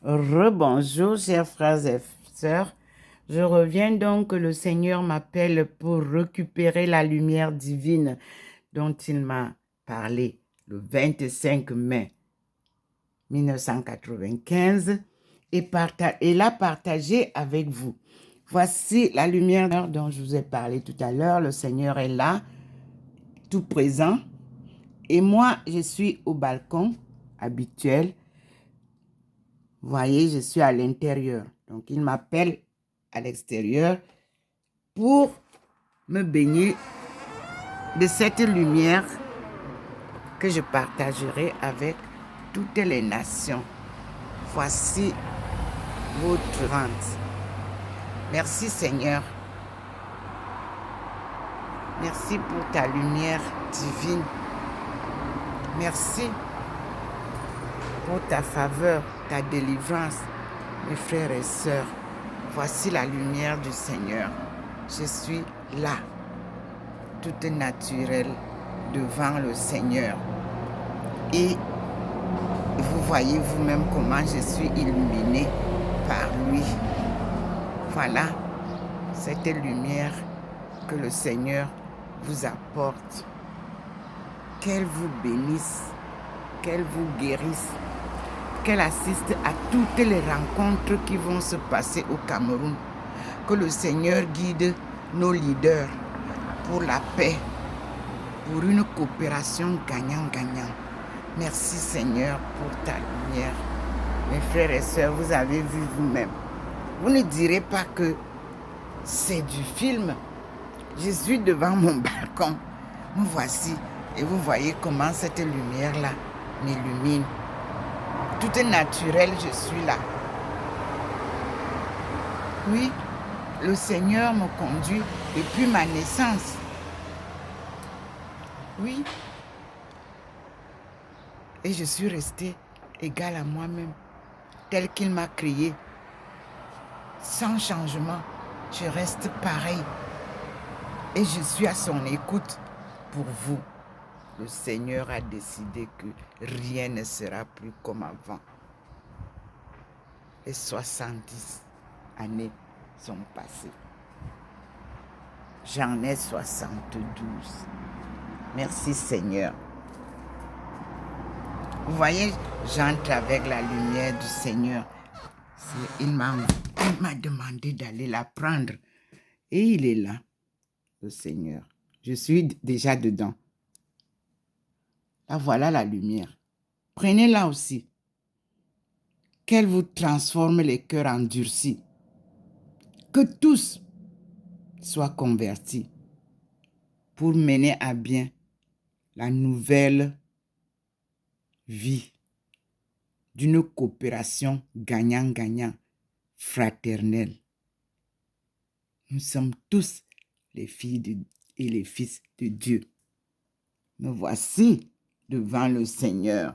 Rebonjour, chers frères et sœurs. Je reviens donc, le Seigneur m'appelle pour récupérer la lumière divine dont il m'a parlé le 25 mai 1995 et l'a partagé avec vous. Voici la lumière dont je vous ai parlé tout à l'heure. Le Seigneur est là, tout présent. Et moi, je suis au balcon habituel. Vous voyez, je suis à l'intérieur. Donc, il m'appelle à l'extérieur pour me baigner de cette lumière que je partagerai avec toutes les nations. Voici votre vente. Merci Seigneur. Merci pour ta lumière divine. Merci pour ta faveur, ta délivrance, mes frères et sœurs. Voici la lumière du Seigneur. Je suis là, toute naturelle, devant le Seigneur. Et vous voyez vous-même comment je suis illuminée par lui. Voilà cette lumière que le Seigneur vous apporte. Qu'elle vous bénisse, qu'elle vous guérisse, qu'elle assiste à toutes les rencontres qui vont se passer au Cameroun. Que le Seigneur guide nos leaders pour la paix, pour une coopération gagnant-gagnant. Merci Seigneur pour ta lumière. Mes frères et sœurs, vous avez vu vous-même. Vous ne direz pas que c'est du film. Je suis devant mon balcon. Me voici. Et vous voyez comment cette lumière-là m'illumine. Tout est naturel, je suis là. Oui, le Seigneur me conduit depuis ma naissance. Oui. Et je suis restée égale à moi-même, tel qu'il m'a créé. Sans changement, je reste pareil. Et je suis à son écoute pour vous. Le Seigneur a décidé que rien ne sera plus comme avant. Les 70 années sont passées. J'en ai 72. Merci Seigneur. Vous voyez, j'entre avec la lumière du Seigneur. Il m'a demandé d'aller la prendre. Et il est là, le Seigneur. Je suis déjà dedans. Là, voilà la lumière. Prenez-la aussi. Qu'elle vous transforme les cœurs endurcis. Que tous soient convertis pour mener à bien la nouvelle vie d'une coopération gagnant-gagnant, fraternelle. Nous sommes tous les filles et les fils de Dieu. Me voici devant le Seigneur.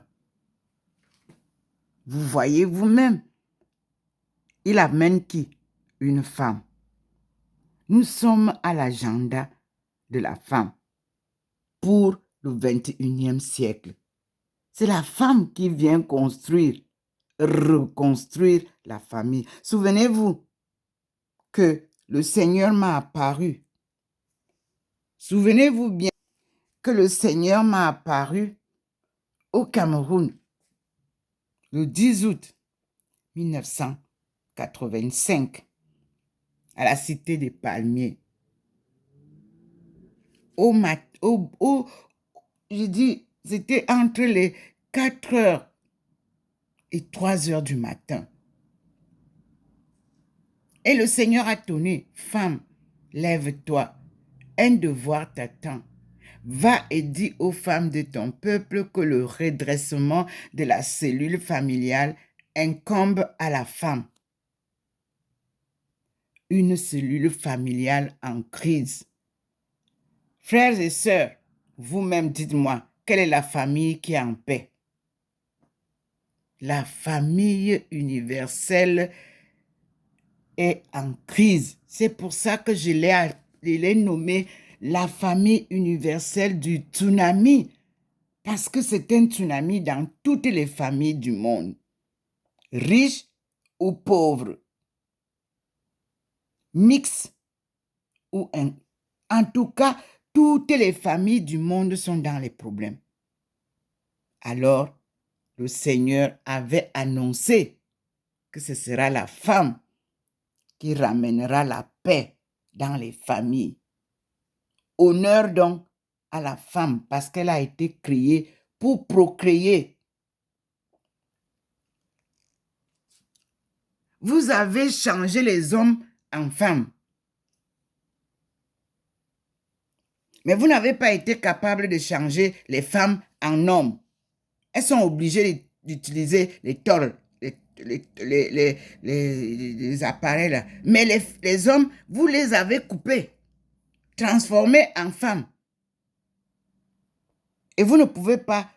Vous voyez vous-même, il amène qui? Une femme. Nous sommes à l'agenda de la femme pour le 21e siècle. C'est la femme qui vient reconstruire la famille. Souvenez-vous que le Seigneur m'a apparu. Souvenez-vous bien que le Seigneur m'a apparu au Cameroun le 10 août 1985 à la Cité des Palmiers. Je dis, c'était entre les 4 heures et 3 heures du matin. Et le Seigneur a tonné, femme, lève-toi, un devoir t'attend. Va et dis aux femmes de ton peuple que le redressement de la cellule familiale incombe à la femme. Une cellule familiale en crise. Frères et sœurs, vous-même dites-moi, quelle est la famille qui est en paix? La famille universelle est en crise. C'est pour ça que je l'ai nommée la famille universelle du tsunami. Parce que c'est un tsunami dans toutes les familles du monde. Riches ou pauvre, mixte ou en tout cas, toutes les familles du monde sont dans les problèmes. Alors, le Seigneur avait annoncé que ce sera la femme qui ramènera la paix dans les familles. Honneur donc à la femme parce qu'elle a été créée pour procréer. Vous avez changé les hommes en femmes. Mais vous n'avez pas été capable de changer les femmes en hommes. Elles sont obligées d'utiliser les tôles, les appareils là. Mais les hommes, vous les avez coupés, transformés en femmes. Et vous ne pouvez pas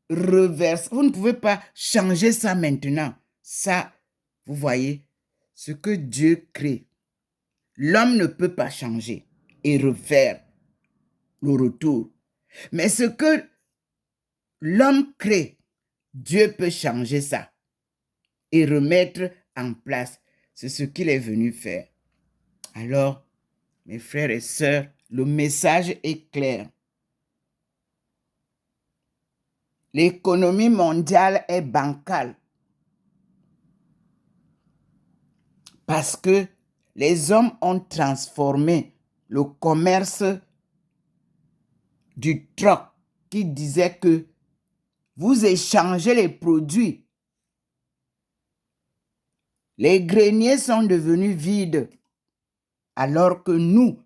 reverser, vous ne pouvez pas changer ça maintenant. Ça, vous voyez, ce que Dieu crée, l'homme ne peut pas changer et refaire le retour. Mais ce que l'homme crée, Dieu peut changer ça et remettre en place. C'est ce qu'il est venu faire. Alors, mes frères et sœurs, le message est clair. L'économie mondiale est bancale parce que les hommes ont transformé le commerce du troc qui disait que vous échangez les produits. Les greniers sont devenus vides alors que nous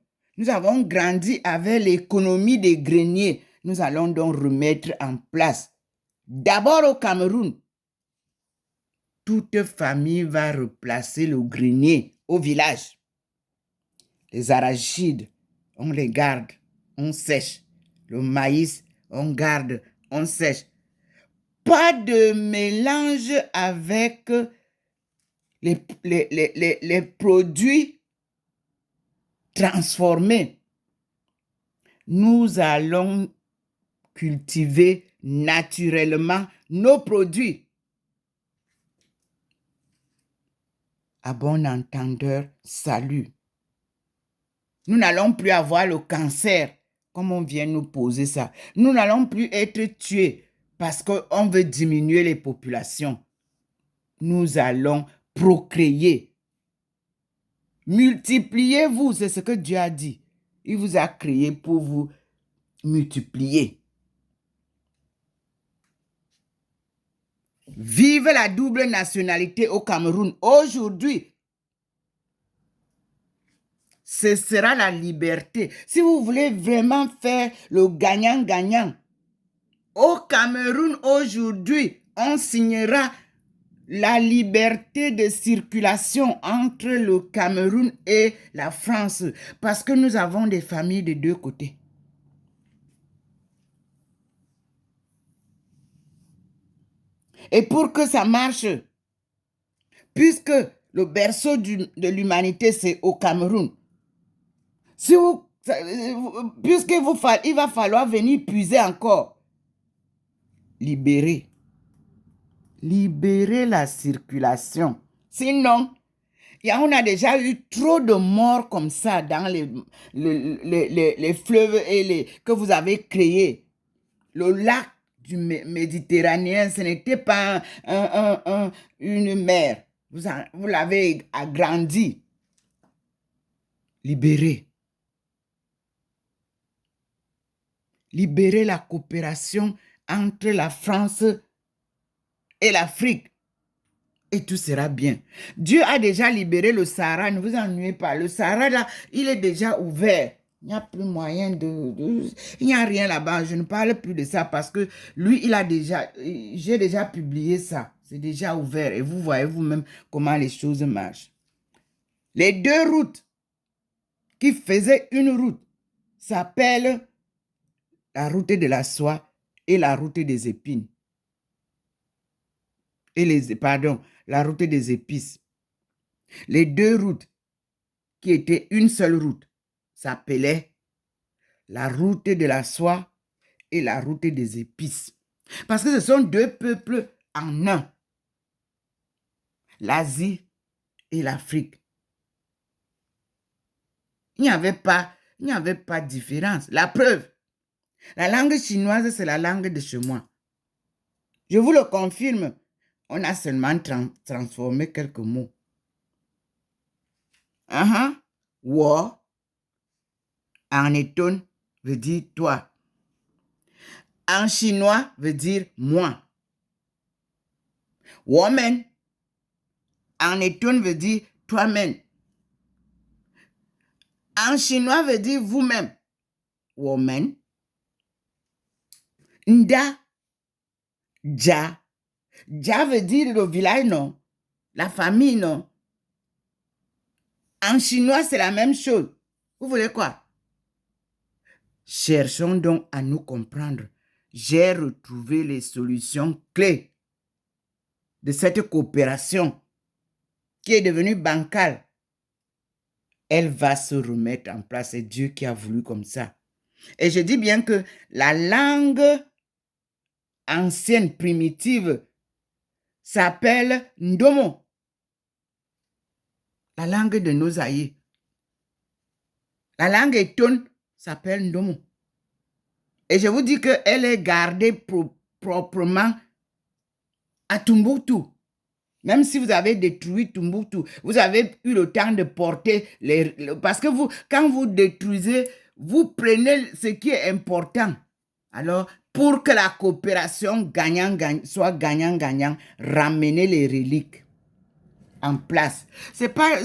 avons grandi avec l'économie des greniers. Nous allons donc remettre en place. D'abord au Cameroun, toute famille va replacer le grenier au village. Les arachides, on les garde, on sèche. Le maïs, on garde, on sèche. Pas de mélange avec les produits transformés. Nous allons cultiver naturellement nos produits. À bon entendeur, salut. Nous n'allons plus avoir le cancer, comme on vient nous poser ça. Nous n'allons plus être tués parce qu'on veut diminuer les populations. Nous allons procréer. Multipliez-vous, c'est ce que Dieu a dit. Il vous a créé pour vous multiplier. Vive la double nationalité au Cameroun. Aujourd'hui, ce sera la liberté. Si vous voulez vraiment faire le gagnant-gagnant, au Cameroun aujourd'hui, on signera la liberté de circulation entre le Cameroun et la France parce que nous avons des familles de deux côtés. Et pour que ça marche, puisque le berceau de l'humanité, c'est au Cameroun, il va falloir venir puiser encore. Libérer la circulation. Sinon, on a déjà eu trop de morts comme ça dans les fleuves que vous avez créés. Le lac du Méditerranée, ce n'était pas une mer. Vous l'avez agrandi. Libérer la coopération entre la France et l'Afrique. Et tout sera bien. Dieu a déjà libéré le Sahara, ne vous ennuyez pas. Le Sahara, là, il est déjà ouvert. Il n'y a plus moyen il n'y a rien là-bas. Je ne parle plus de ça parce que lui, j'ai déjà publié ça. C'est déjà ouvert. Et vous voyez vous-même comment les choses marchent. Les deux routes qui faisaient une route s'appellent la route de la soie et la route des épines. La route des épices. Les deux routes qui étaient une seule route s'appelaient la route de la soie et la route des épices. Parce que ce sont deux peuples en un. l'Asie et l'Afrique. Il n'y avait pas de différence. La preuve, la langue chinoise, c'est la langue de chez moi. Je vous le confirme, on a seulement transformé quelques mots. Wo, en étonne, veut dire toi. En chinois, veut dire moi. Woman, en étonne, veut dire toi-même. En chinois, veut dire vous-même. Woman. Nda, ja. Ja veut dire le village, non? La famille, non? En chinois, c'est la même chose. Vous voulez quoi? Cherchons donc à nous comprendre. J'ai retrouvé les solutions clés de cette coopération qui est devenue bancale. Elle va se remettre en place. C'est Dieu qui a voulu comme ça. Et je dis bien que la langue ancienne, primitive, s'appelle Ndomo. La langue de nos aïeux. La langue étonne s'appelle Ndomo. Et je vous dis qu'elle est gardée proprement à Tombouctou. Même si vous avez détruit Tombouctou, vous avez eu le temps de porter parce que quand vous détruisez, vous prenez ce qui est important. Alors, pour que la coopération soit gagnant-gagnant, ramenez les reliques en place. C'est pas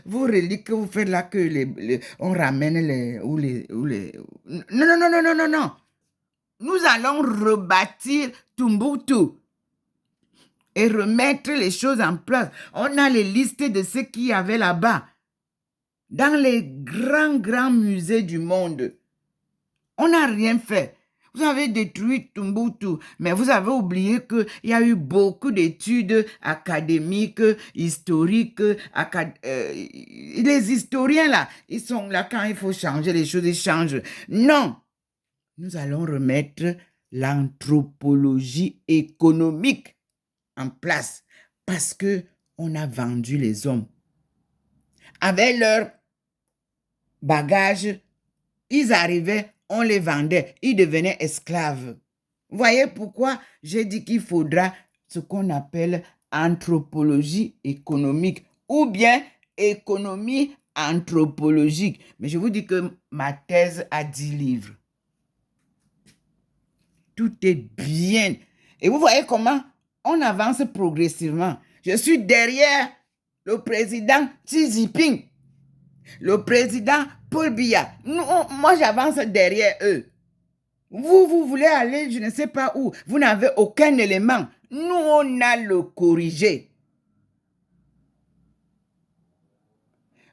vos reliques que vous faites là que on ramène les. Non. Nous allons rebâtir Tombouctou et remettre les choses en place. On a les listes de ce qu'il y avait là-bas. Dans les grands musées du monde. On n'a rien fait. Vous avez détruit Tombouctou, mais vous avez oublié qu'il y a eu beaucoup d'études académiques, historiques. Les historiens, là, ils sont là quand il faut changer les choses, ils changent. Non. Nous allons remettre l'anthropologie économique en place parce qu'on a vendu les hommes. Avec leur bagage, ils arrivaient, on les vendait, ils devenaient esclaves. Vous voyez pourquoi j'ai dit qu'il faudra ce qu'on appelle anthropologie économique ou bien économie anthropologique. Mais je vous dis que ma thèse a 10 livres. Tout est bien. Et vous voyez comment on avance progressivement. Je suis derrière le président Xi Jinping, le président Paul Biya. Moi, j'avance derrière eux. Vous voulez aller, je ne sais pas où. Vous n'avez aucun élément. Nous, on a le corrigé.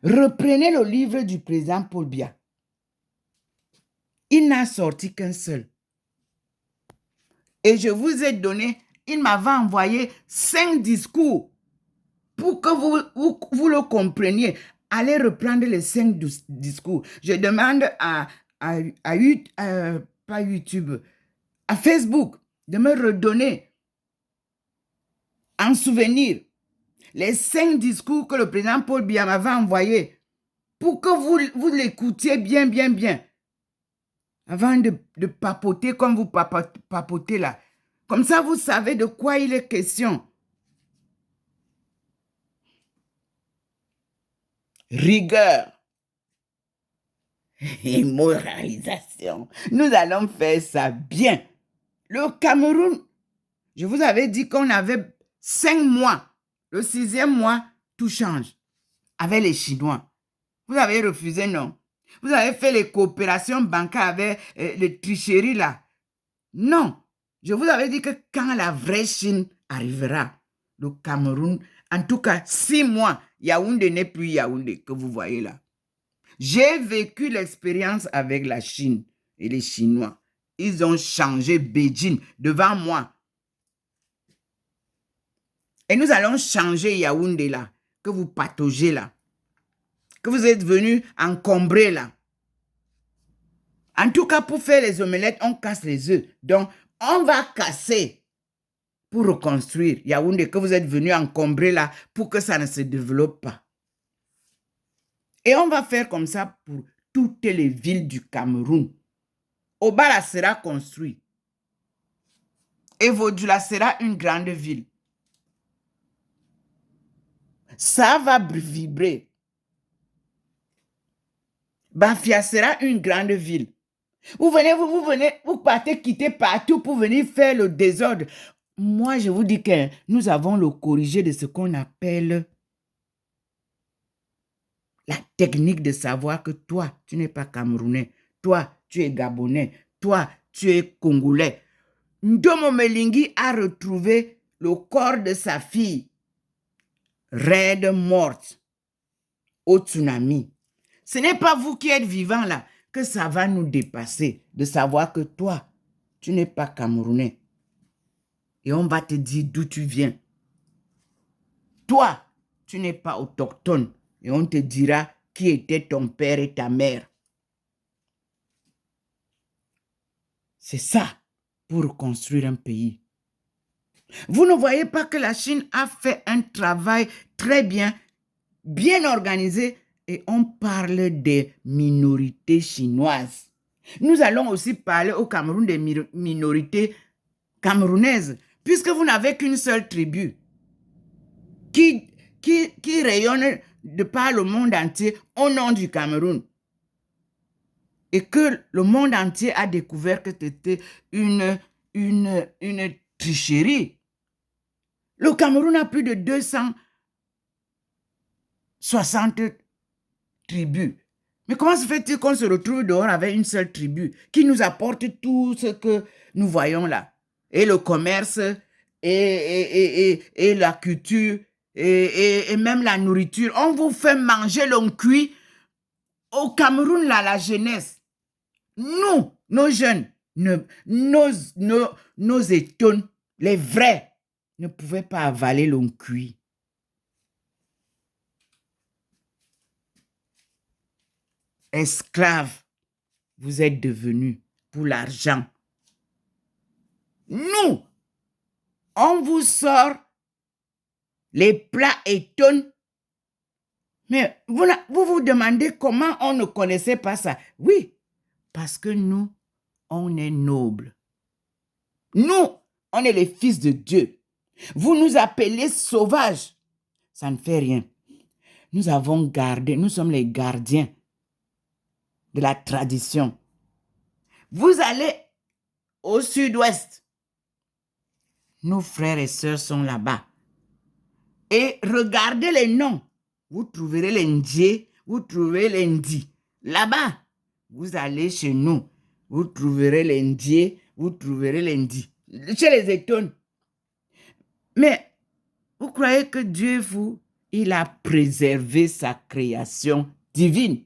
Reprenez le livre du président Paul Biya. Il n'a sorti qu'un seul. Et je vous ai donné, il m'avait envoyé 5 discours pour que vous le compreniez. Allez reprendre les 5 discours. Je demande pas YouTube, à Facebook, de me redonner en souvenir les 5 discours que le président Paul Biya m'avait envoyés pour que vous l'écoutiez bien. Avant de papoter comme vous papotez là. Comme ça, vous savez de quoi il est question. Rigueur et moralisation. Nous allons faire ça bien. Le Cameroun, je vous avais dit qu'on avait 5 mois. Le 6e mois, tout change. Avec les Chinois. Vous avez refusé, non? Vous avez fait les coopérations bancaires avec les tricheries là. Non. Je vous avais dit que quand la vraie Chine arrivera, le Cameroun, en tout cas 6 mois, Yaoundé n'est plus Yaoundé que vous voyez là. J'ai vécu l'expérience avec la Chine et les Chinois. Ils ont changé Beijing devant moi. Et nous allons changer Yaoundé là, que vous pataugez là, que vous êtes venus encombrer là. En tout cas, pour faire les omelettes, on casse les œufs. Donc, on va casser pour reconstruire Yaoundé, que vous êtes venu encombrer là pour que ça ne se développe pas. Et on va faire comme ça pour toutes les villes du Cameroun. Obala sera construit. Et Vodula sera une grande ville. Ça va vibrer. Bafia sera une grande ville. Vous venez, vous partez quitter partout pour venir faire le désordre. Moi, je vous dis que nous avons le corrigé de ce qu'on appelle la technique de savoir que toi, tu n'es pas camerounais. Toi, tu es gabonais. Toi, tu es congolais. Ndomo Melingi a retrouvé le corps de sa fille, raide morte, au tsunami. Ce n'est pas vous qui êtes vivant là que ça va nous dépasser de savoir que toi, tu n'es pas camerounais. Et on va te dire d'où tu viens. Toi, tu n'es pas autochtone. Et on te dira qui était ton père et ta mère. C'est ça pour reconstruire un pays. Vous ne voyez pas que la Chine a fait un travail très bien organisé, et on parle des minorités chinoises. Nous allons aussi parler au Cameroun des minorités camerounaises, puisque vous n'avez qu'une seule tribu qui rayonne de par le monde entier au nom du Cameroun. Et que le monde entier a découvert que c'était une tricherie. Le Cameroun a plus de 260 tribus. Mais comment se fait-il qu'on se retrouve dehors avec une seule tribu qui nous apporte tout ce que nous voyons là? Et le commerce, et la culture, et même la nourriture. On vous fait manger l'on cuit. Au Cameroun, là, la jeunesse, nous, nos jeunes, nos étones, les vrais, ne pouvaient pas avaler l'on cuit. Esclaves, vous êtes devenus pour l'argent. Nous, on vous sort les plats étones. Mais vous vous demandez comment on ne connaissait pas ça. Oui, parce que nous, on est nobles. Nous, on est les fils de Dieu. Vous nous appelez sauvages. Ça ne fait rien. Nous avons gardé, nous sommes les gardiens de la tradition. Vous allez au sud-ouest. Nos frères et sœurs sont là-bas. Et regardez les noms. Vous trouverez les Ndjé, vous trouverez les Ndi. Là-bas, vous allez chez nous. Vous trouverez les Ndjé, vous trouverez les Ndi. Chez les Étones. Mais vous croyez que Dieu il a préservé sa création divine.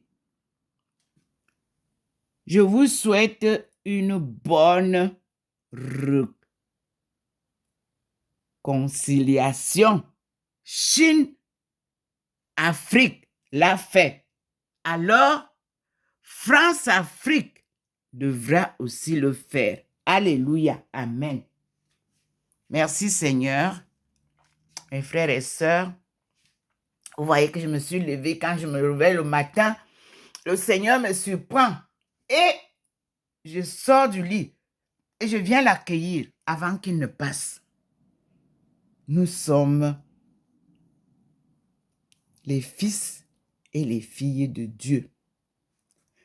Je vous souhaite une bonne réconciliation. Chine, Afrique l'a fait. Alors, France-Afrique devra aussi le faire. Alléluia. Amen. Merci Seigneur. Mes frères et sœurs, vous voyez que je me suis levée quand je me réveille le matin. Le Seigneur me surprend et je sors du lit et je viens l'accueillir avant qu'il ne passe. Nous sommes les fils et les filles de Dieu.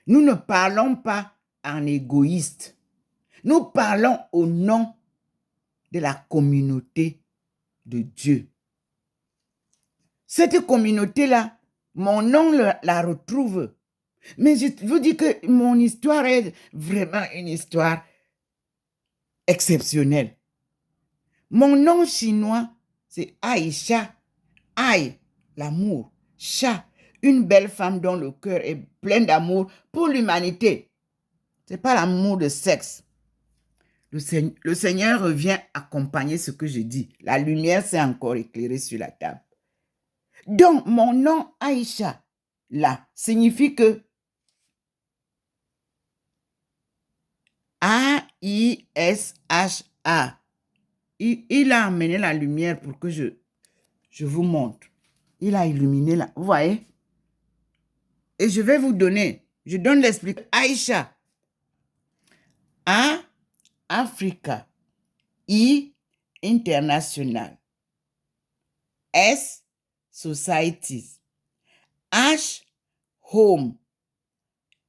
Nous ne parlons pas en égoïste. Nous parlons au nom de la communauté de Dieu. Cette communauté-là, mon nom la retrouve. Mais je vous dis que mon histoire est vraiment une histoire exceptionnelle. Mon nom chinois, c'est Aïcha. Aïe, l'amour. Cha, une belle femme dont le cœur est plein d'amour pour l'humanité. Ce n'est pas l'amour de sexe. Le Seigneur revient accompagner ce que je dis. La lumière s'est encore éclairée sur la table. Donc, mon nom Aïcha, là, signifie que A-I-S-H-A, il a amené la lumière pour que je vous montre. Il a illuminé là. Vous voyez? Et je vais vous donner. Je donne l'explication. Aïcha. A. Africa. I. International. S. Societies. H. Home.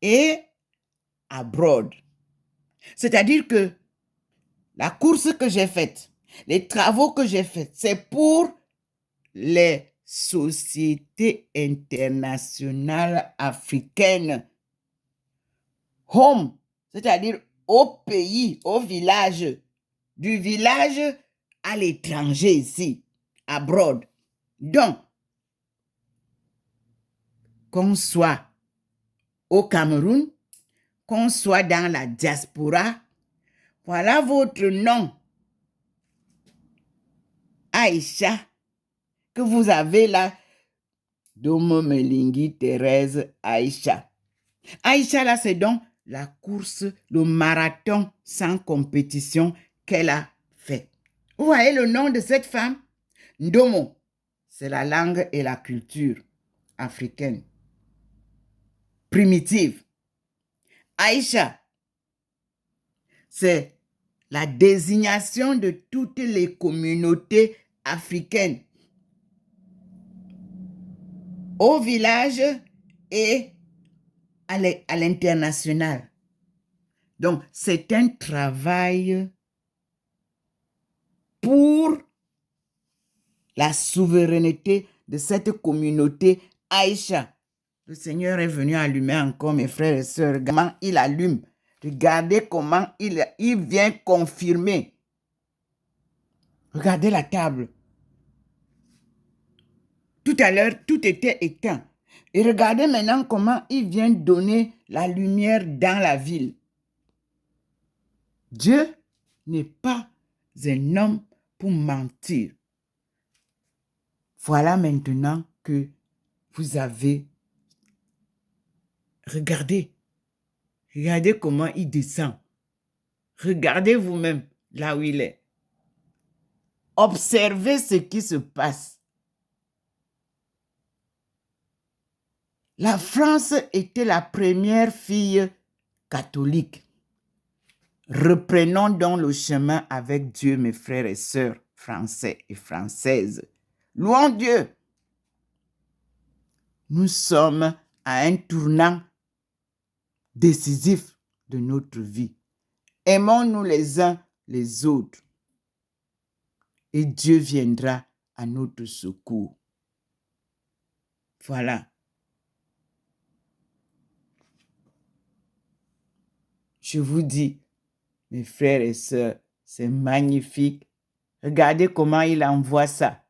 Et abroad. C'est-à-dire que la course que j'ai faite, les travaux que j'ai faits, c'est pour les sociétés internationales africaines. Home, c'est-à-dire au pays, au village, du village à l'étranger ici, abroad. Donc, qu'on soit au Cameroun, qu'on soit dans la diaspora, voilà votre nom. Aïcha, que vous avez là, Domo Melingi Thérèse Aïcha. Aïcha, là, c'est donc la course, le marathon sans compétition qu'elle a fait. Vous voyez le nom de cette femme? Ndomo, c'est la langue et la culture africaine primitive. Aïcha, c'est la désignation de toutes les communautés africaines au village et à l'international. Donc, c'est un travail pour la souveraineté de cette communauté Aïcha. Le Seigneur est venu allumer encore, mes frères et sœurs. Comment il allume. Regardez comment il vient confirmer. Regardez la table. Tout à l'heure, tout était éteint. Et regardez maintenant comment il vient donner la lumière dans la ville. Dieu n'est pas un homme pour mentir. Voilà maintenant que vous avez... Regardez comment il descend. Regardez vous-même là où il est. Observez ce qui se passe. La France était la première fille catholique. Reprenons donc le chemin avec Dieu, mes frères et sœurs français et françaises. Louons Dieu. Nous sommes à un tournant décisif de notre vie. Aimons-nous les uns les autres et Dieu viendra à notre secours. Voilà. Je vous dis, mes frères et sœurs, c'est magnifique. Regardez comment il envoie ça.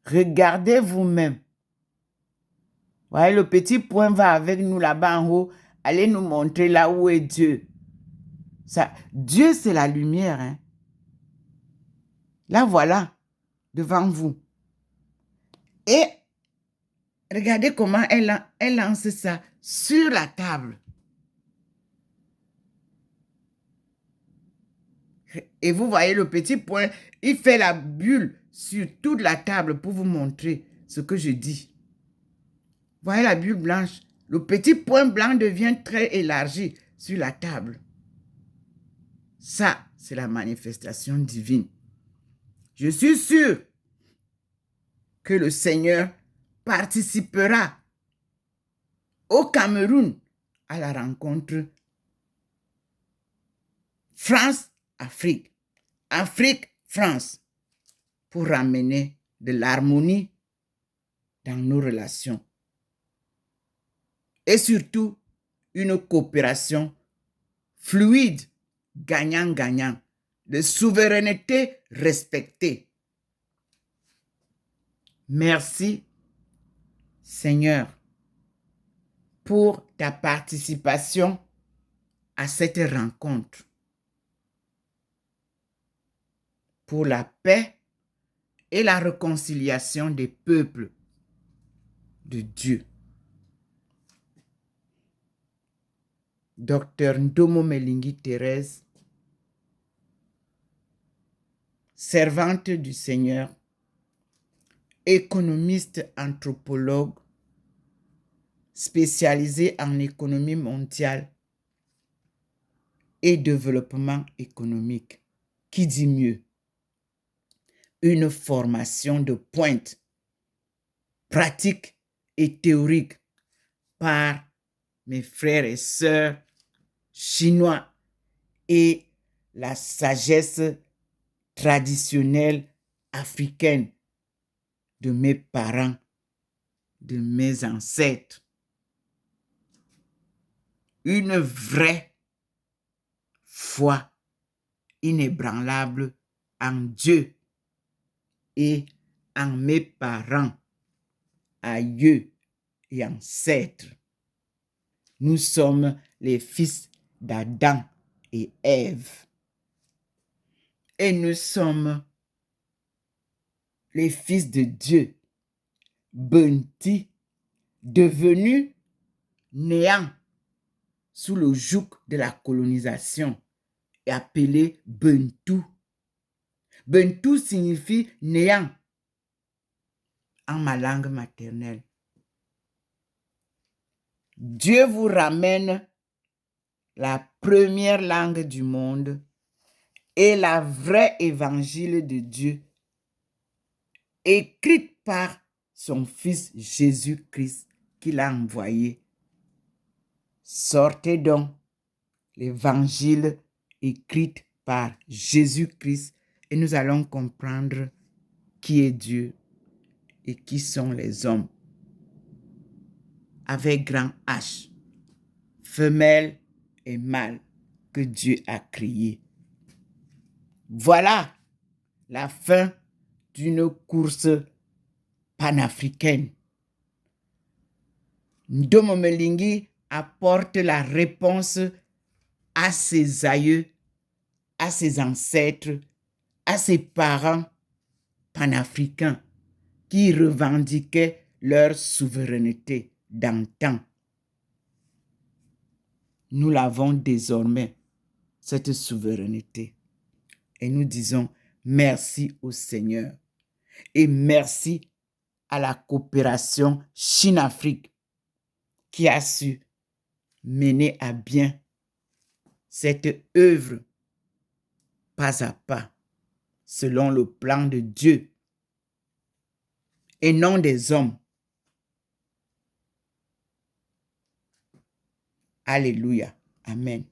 Regardez vous-même. Voyez, le petit point va avec nous là-bas en haut. Allez nous montrer là où est Dieu. Ça, Dieu, c'est la lumière. Hein? Là, voilà, devant vous. Et regardez comment elle lance ça sur la table. Et vous voyez le petit point, il fait la bulle sur toute la table pour vous montrer ce que je dis. Voyez la bulle blanche. Le petit point blanc devient très élargi sur la table. Ça, c'est la manifestation divine. Je suis sûr que le Seigneur participera au Cameroun à la rencontre France-Afrique, Afrique-France, pour ramener de l'harmonie dans nos relations. Et surtout, une coopération fluide, gagnant-gagnant, de souveraineté respectée. Merci, Seigneur, pour ta participation à cette rencontre, pour la paix et la réconciliation des peuples de Dieu. Docteur Ndomo Melingi Thérèse, servante du Seigneur, économiste anthropologue, spécialisée en économie mondiale et développement économique. Qui dit mieux? Une formation de pointe, pratique et théorique par mes frères et sœurs chinois et la sagesse traditionnelle africaine de mes parents, de mes ancêtres. Une vraie foi inébranlable en Dieu et en mes parents, aïeux et ancêtres. Nous sommes les fils d'Adam et Ève. Et nous sommes les fils de Dieu, bâtis, devenus néants sous le joug de la colonisation et appelés Bantou. Bantou signifie néant en ma langue maternelle. Dieu vous ramène la première langue du monde et la vraie évangile de Dieu, écrite par son Fils Jésus-Christ qu'il a envoyé. Sortez donc l'évangile écrite par Jésus-Christ et nous allons comprendre qui est Dieu et qui sont les hommes. Avec grand H, femelle et mâle que Dieu a créé. Voilà la fin d'une course panafricaine. Ndomo Melingi apporte la réponse à ses aïeux, à ses ancêtres, à ses parents panafricains qui revendiquaient leur souveraineté d'antan. Nous l'avons désormais, cette souveraineté. Et nous disons merci au Seigneur et merci à la coopération Chine-Afrique qui a su mener à bien cette œuvre pas à pas, selon le plan de Dieu et non des hommes. Alléluia. Amen.